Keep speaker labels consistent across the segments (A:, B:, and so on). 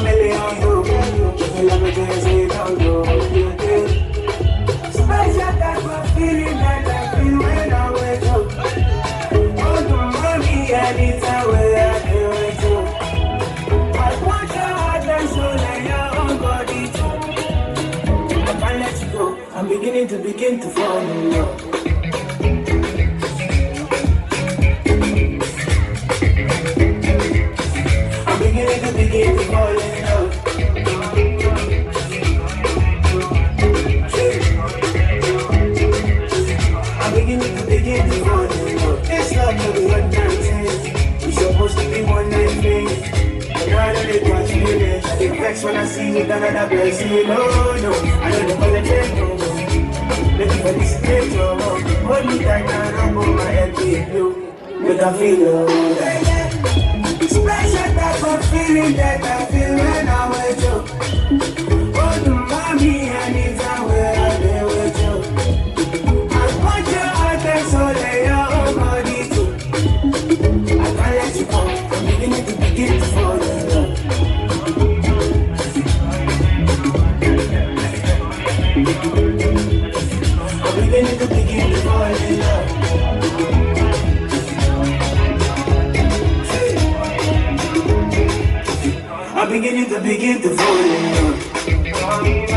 A: chameleon, yo. You love me, just say down, yo. Special type of feeling that I feel when I'm with you. Oh, the money, anytime where I feel with you. I want your heart and soul and your own body too. I can't let you go. I'm beginning to fall in love. Begin to fall in love. I'm beginning to fall in love. This love never one night thing. It's supposed to be one night thing. But now I know they got feelings. I get vexed when I see you down at that place. No, no, I know they call it no. Looking for this stage, hold me tight and I'll put my head with you. Make I feel love. Special type of feeling that I feel when I'm with you. Oh, the mommy, anytime where I've been with you. I want your heart and soul and your own body too. I can't let you go. I'm beginning to fall in love. I'm beginning to fall in love. I'm beginning to fall in love.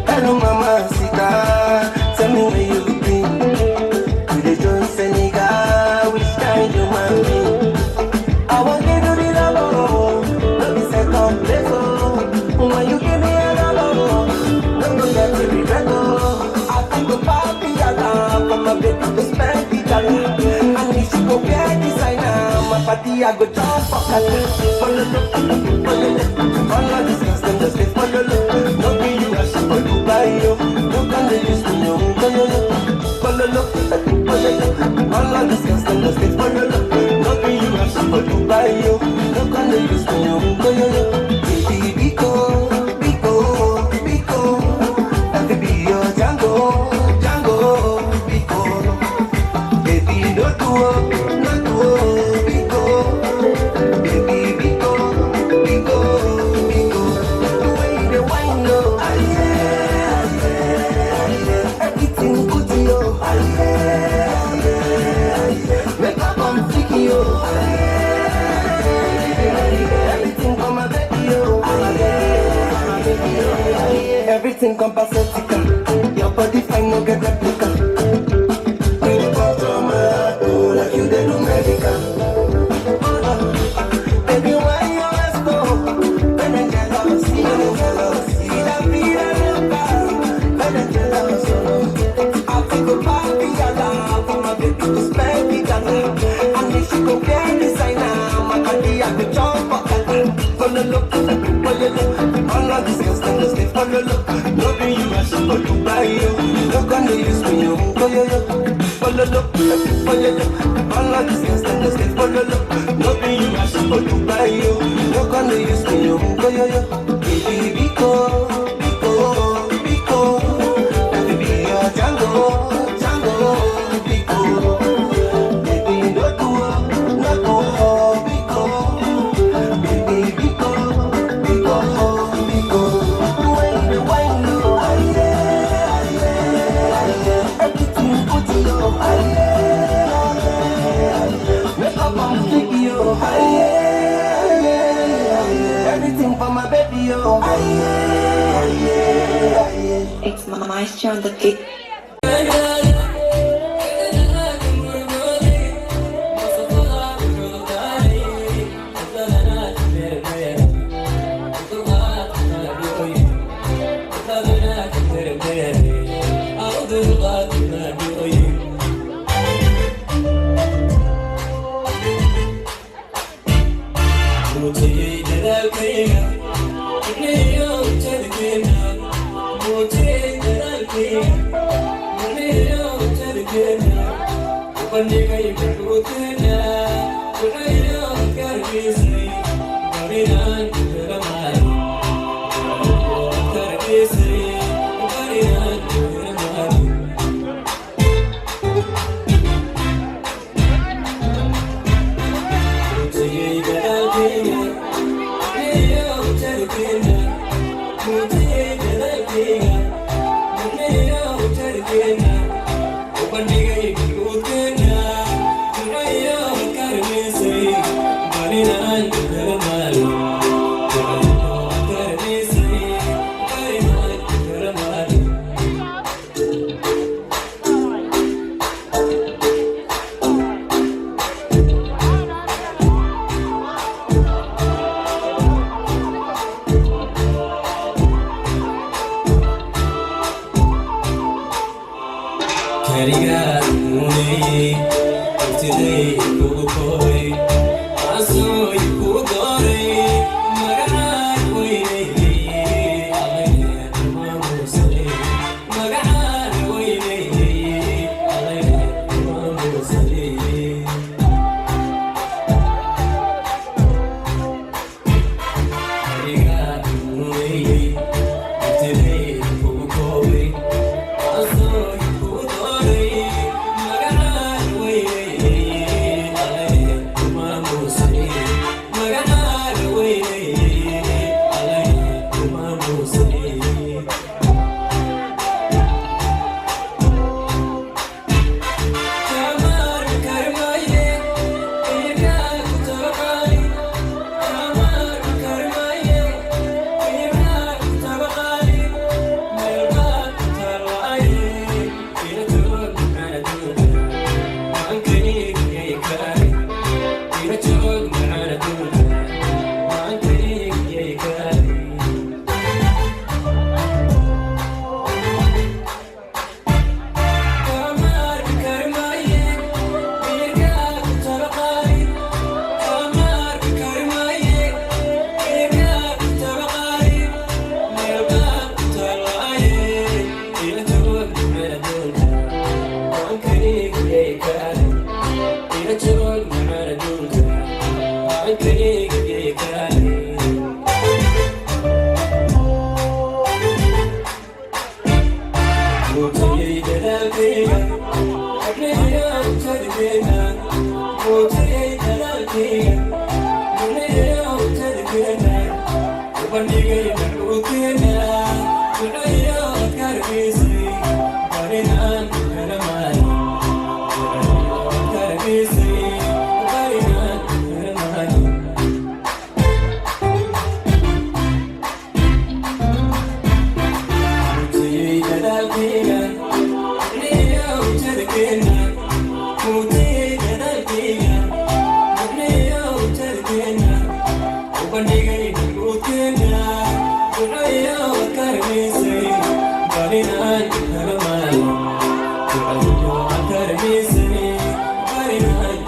B: Hello, Mama Sita, tell me where you been. You the John Senegal, which kind you want me? I want you to be love, no be second place, oh. When you give me a love, no go get to regret, oh. I think the papi alarm for my baby to spend it alone. And if she go get designer, my party I go jump up and follow this custom, just stay follow. No be you rush for Dubai, yo. No can they use me, yo. Follow. All this custom, just stay follow. No be you rush for Dubai, yo. No can they use me, yo. Baby, Biko. That could be your Django, Biko. Baby, no duo, Biko. Baby, Biko. The way they whine, no. Everything good to you. Make up on flicky, yo. Everything for my baby, yo. Everything compacetica. Your body fine, no get replica. Bring it up to my heart, oh, like you did do medical. Baby, why you always go? When I'm jealous, see that vida loca. When I'm jealous, I think about the other. For my baby to spend it alone. And if she go get designer, my body I could jump up and follow. All of this girls just stay follow. No be you rush for Dubai, yo. No gonna use me, yo. Follow. All of this girls just stay follow. No be you rush for Dubai, yo. No gonna use me, yo. Baby, Biko. Let me be your Django, Biko. Baby, no duo, Biko. Baby, Biko. Everything put you on.
C: Moisture on the beat.
B: Karmi,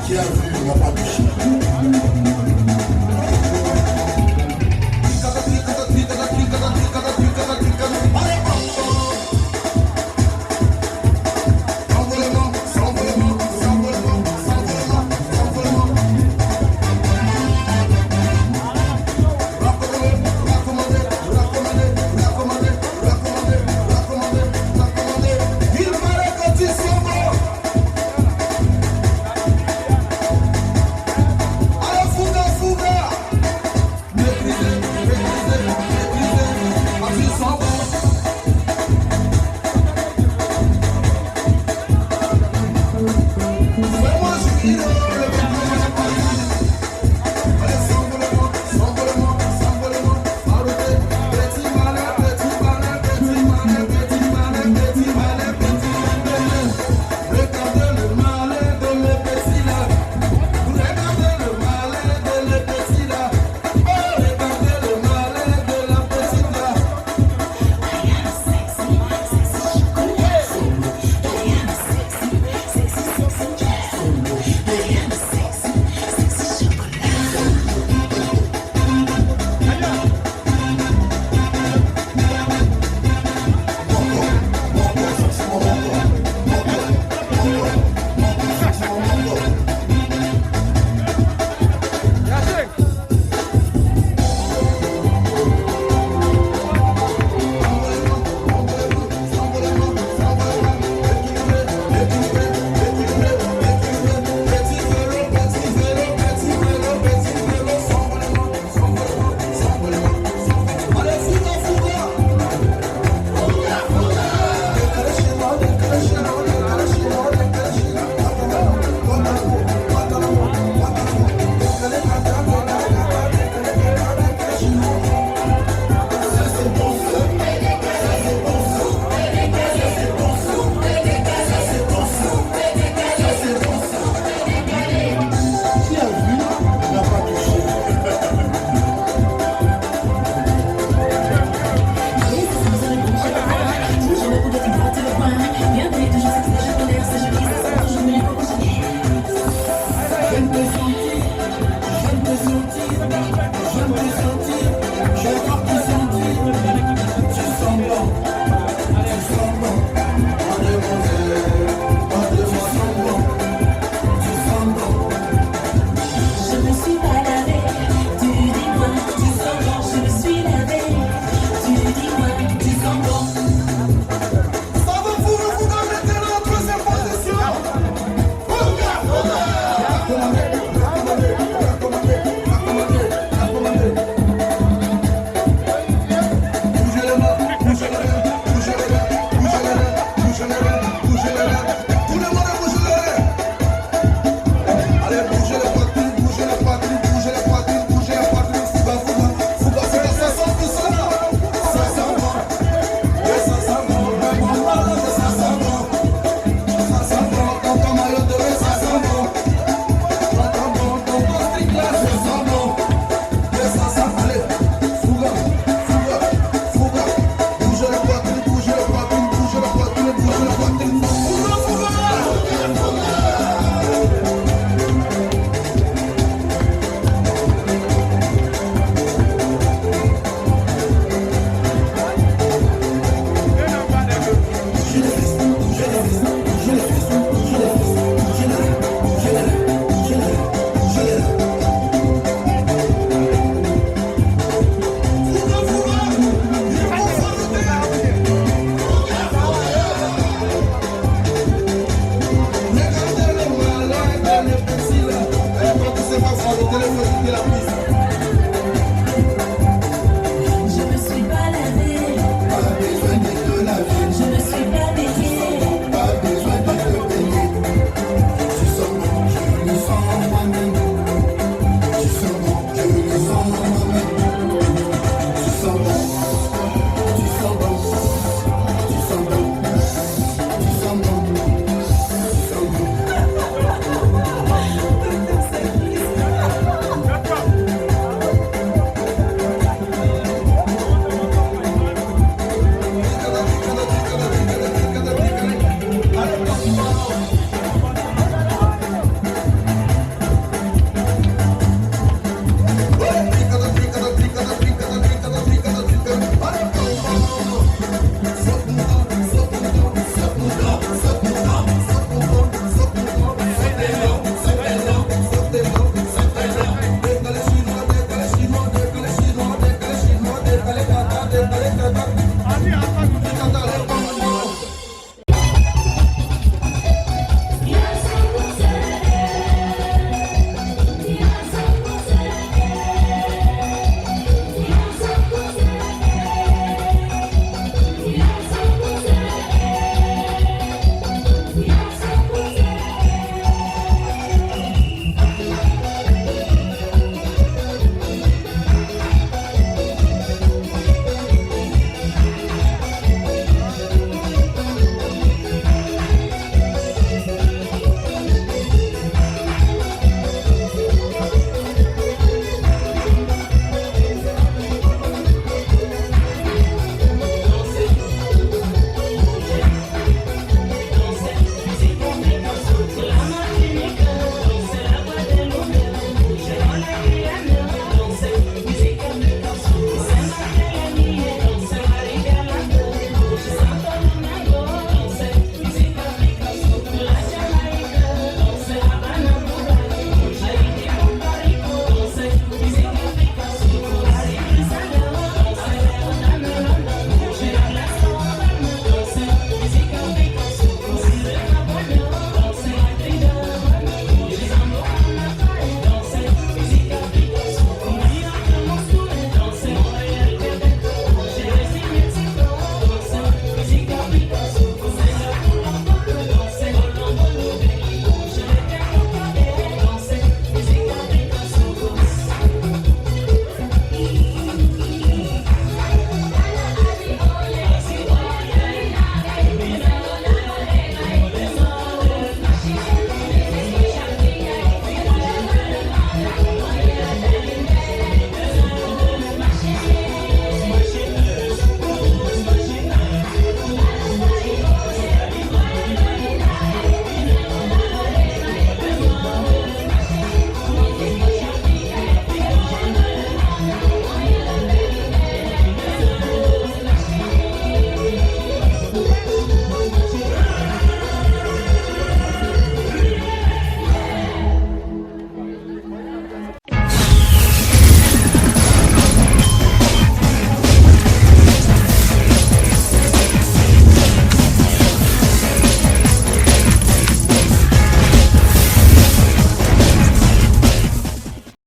C: Qui a vu n'a pas touché.